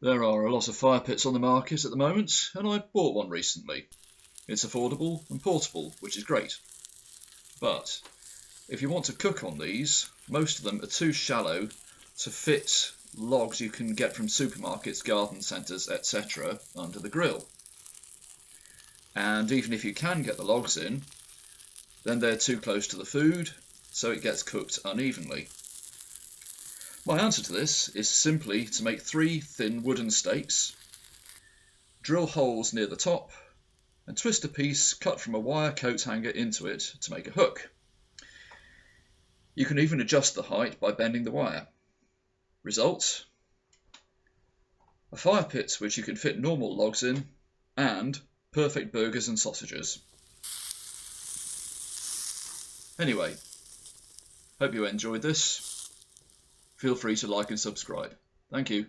There are a lot of fire pits on the market at the moment, and I bought one recently. It's affordable and portable, which is great. But if you want to cook on these, most of them are too shallow to fit logs you can get from supermarkets, garden centres, etc. under the grill. And even if you can get the logs in, then they're too close to the food, so it gets cooked unevenly. My answer to this is simply to make 3 thin wooden stakes, drill holes near the top, and twist a piece cut from a wire coat hanger into it to make a hook. You can even adjust the height by bending the wire. Result: a fire pit which you can fit normal logs in, and perfect burgers and sausages. Anyway, hope you enjoyed this. Feel free to like and subscribe. Thank you.